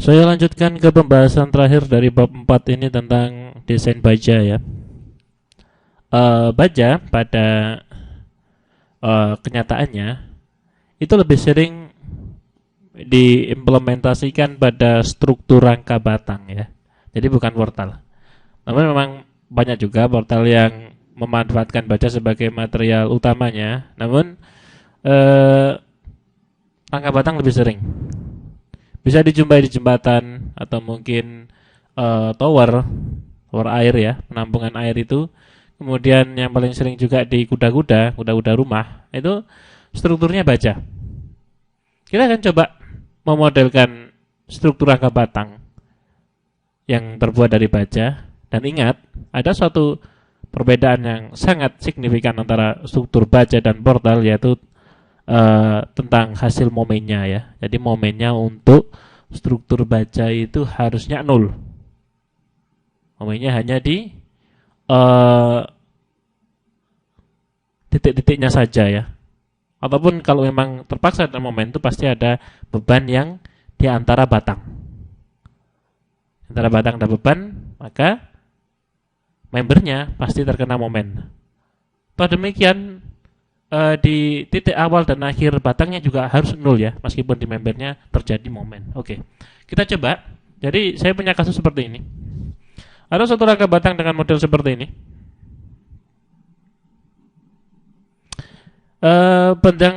Saya lanjutkan ke pembahasan terakhir dari bab 4 ini tentang desain baja ya. Baja pada kenyataannya itu lebih sering diimplementasikan pada struktur rangka batang ya. Jadi bukan wortel. Namun memang banyak juga wortel yang memanfaatkan baja sebagai material utamanya. Namun rangka batang lebih sering. Bisa dijumpai di jembatan atau mungkin tower air ya, penampungan air itu. Kemudian yang paling sering juga di kuda-kuda rumah, itu strukturnya baja. Kita akan coba memodelkan struktur rangka batang yang terbuat dari baja. Dan ingat, ada suatu perbedaan yang sangat signifikan antara struktur baja dan wortel, yaitu tentang hasil momennya ya. Jadi momennya untuk struktur baja itu harusnya 0. Momennya hanya di titik-titiknya saja ya. Ataupun kalau memang terpaksa ada momen itu pasti ada beban yang di antara batang. Antara batang dan beban, maka membernya pasti terkena momen. Pada demikian di titik awal dan akhir batangnya juga harus 0 ya, meskipun di membernya terjadi momen. Oke, kita coba. Jadi saya punya kasus seperti ini. Ada suatu rangka batang dengan model seperti ini.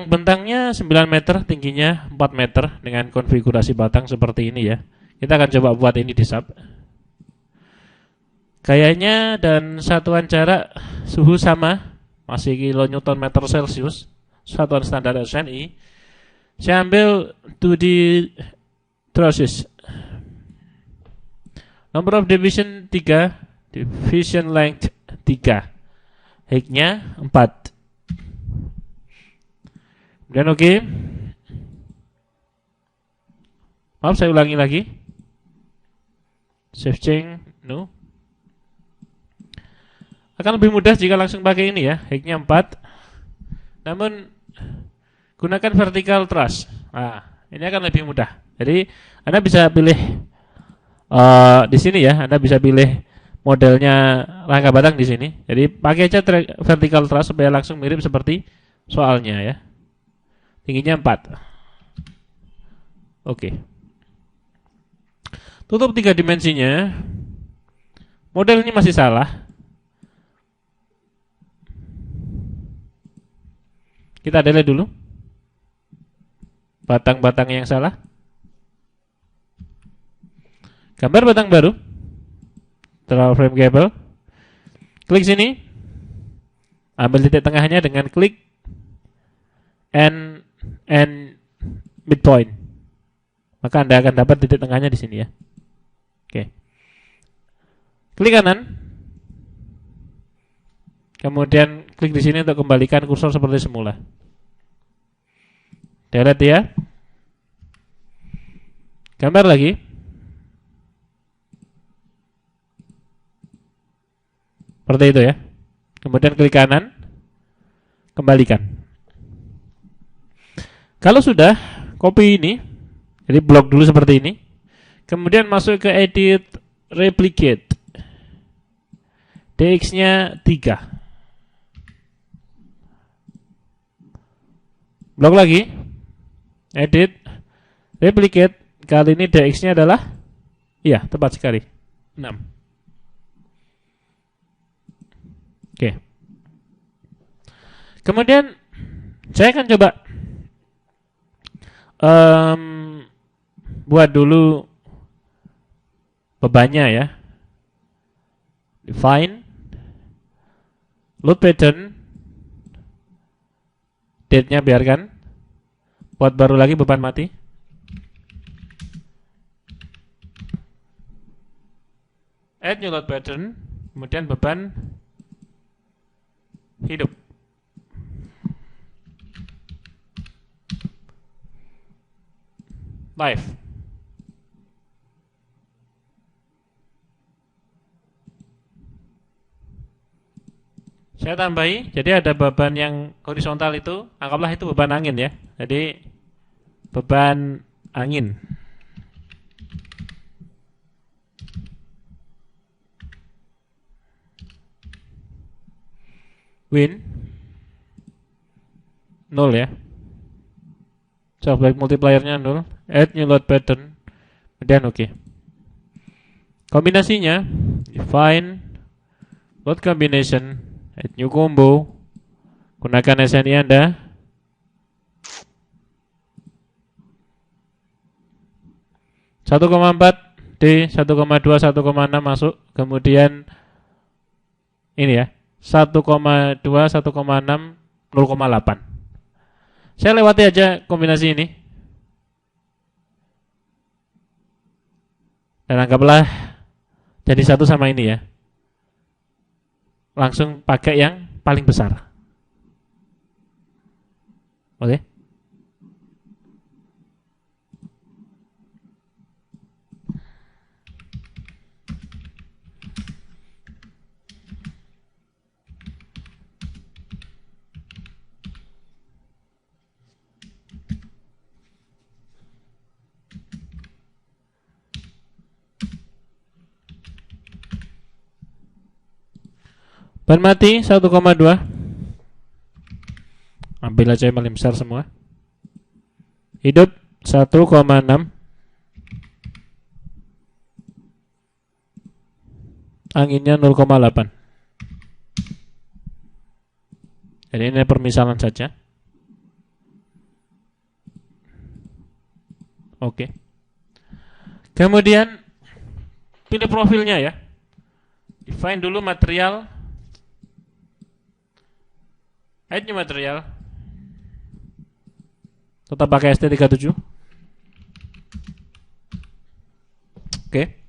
Bentangnya 9 meter, tingginya 4 meter dengan konfigurasi batang seperti ini ya. Kita akan coba buat ini di sub. Gayanya dan satuan jarak suhu sama, masih kilonewton meter Celsius, satuan standar SNI. Saya ambil 2D trusses. Number of division 3, division length 3, height-nya 4. Kemudian oke. Maaf, saya ulangi lagi. Save change, no. Akan lebih mudah jika langsung pakai ini ya, height-nya 4. Namun gunakan vertical truss. Nah, ini akan lebih mudah. Jadi Anda bisa pilih di sini ya, Anda bisa pilih modelnya rangka batang di sini. Jadi pakai aja vertical truss supaya langsung mirip seperti soalnya ya. Tingginya 4. Oke. Tutup 3 dimensinya. Model ini masih salah. Kita delete dulu batang-batang yang salah. Gambar batang baru. Draw frame cable. Klik sini. Ambil titik tengahnya dengan klik and midpoint. Maka Anda akan dapat titik tengahnya di sini ya. Oke. Klik kanan. Kemudian klik di sini untuk kembalikan kursor seperti semula. Delete ya. Gambar lagi. Seperti itu ya. Kemudian klik kanan. Kembalikan. Kalau sudah, copy ini. Jadi blok dulu seperti ini. Kemudian masuk ke edit replicate. DX-nya 3. Blok lagi, edit, replicate. Kali ini DX-nya adalah, iya tepat sekali, 6. Oke. Kemudian saya akan coba buat dulu bebannya ya. Define, load pattern. Date-nya biarkan. Buat baru lagi beban mati. Add new load pattern. Kemudian beban hidup. Live. Saya tambahi, jadi ada beban yang horizontal itu, anggaplah itu beban angin ya. Jadi beban angin. win 0 ya. So baik multipliernya 0. Add new load pattern. Kemudian oke. Kombinasinya define load combination, add new combo, gunakan SNI Anda. Satu koma 4 D 1,2 1,6 masuk, kemudian ini ya 1,2 1,6 0,8. Saya lewati aja kombinasi ini. Dan anggaplah jadi satu sama ini ya. Langsung pakai yang paling besar. Oke. Ban mati 1,2. Ambil aja yang paling besar semua. Hidup 1,6. Anginnya 0,8. Jadi ini permisalan saja. Oke. Kemudian pilih profilnya ya. Define dulu material. Add new material. Tetap pakai ST37. Oke.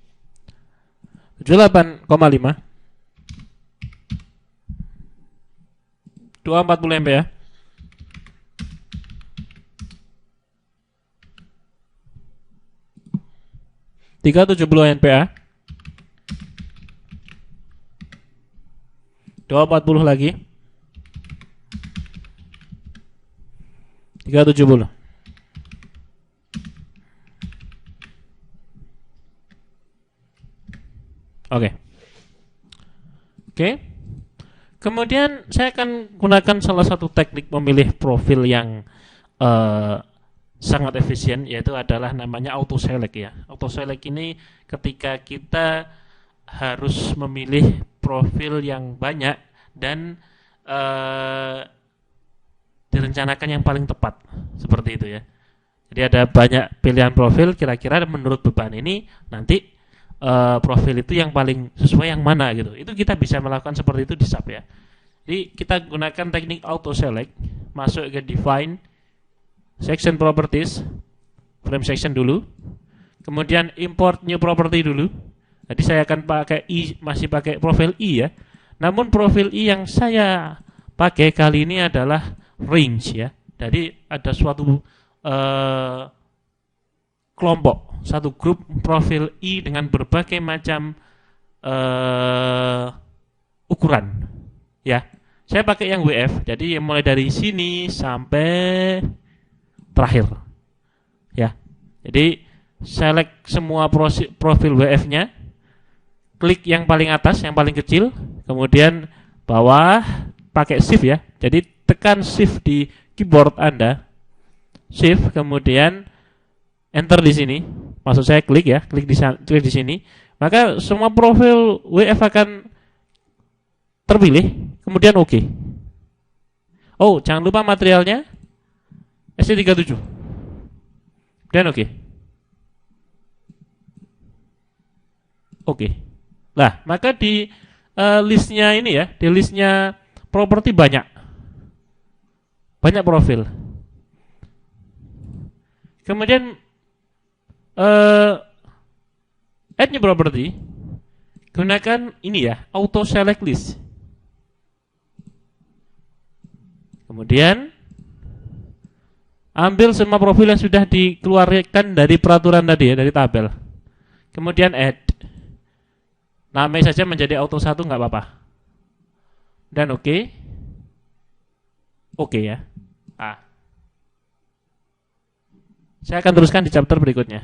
78,5. 240 MPa. 370 NPA. 240 lagi. 370. Oke. Kemudian saya akan gunakan salah satu teknik memilih profil yang sangat efisien, yaitu adalah namanya auto select ya. Auto select ini ketika kita harus memilih profil yang banyak dan direncanakan yang paling tepat, seperti itu ya. Jadi ada banyak pilihan profil, kira-kira menurut beban ini nanti profil itu yang paling sesuai yang mana gitu. Itu kita bisa melakukan seperti itu di SAP ya. Jadi kita gunakan teknik auto select, masuk ke define, section properties, frame section dulu, kemudian import new property dulu. Jadi saya akan pakai I, masih pakai profil I ya. Namun profil I yang saya pakai kali ini adalah range ya. Jadi ada suatu kelompok, satu grup profil I dengan berbagai macam ukuran ya. Saya pakai yang WF, jadi mulai dari sini sampai terakhir ya. Jadi select semua profil WF-nya, klik yang paling atas, yang paling kecil, kemudian bawah pakai shift ya. Jadi tekan shift di keyboard Anda, shift, kemudian enter di sini. Maksud saya klik ya, klik di sini. Maka semua profil WF akan terpilih, kemudian oke. Oh, jangan lupa materialnya ST37. Dan oke. Nah, maka di listnya ini ya, di listnya properti banyak profil. Kemudian add new property, gunakan ini ya, auto select list. Kemudian ambil semua profil yang sudah dikeluarkan dari peraturan tadi ya, dari tabel. Kemudian add. Namanya saja menjadi auto 1 nggak apa-apa. Dan oke ya. Saya akan teruskan di chapter berikutnya.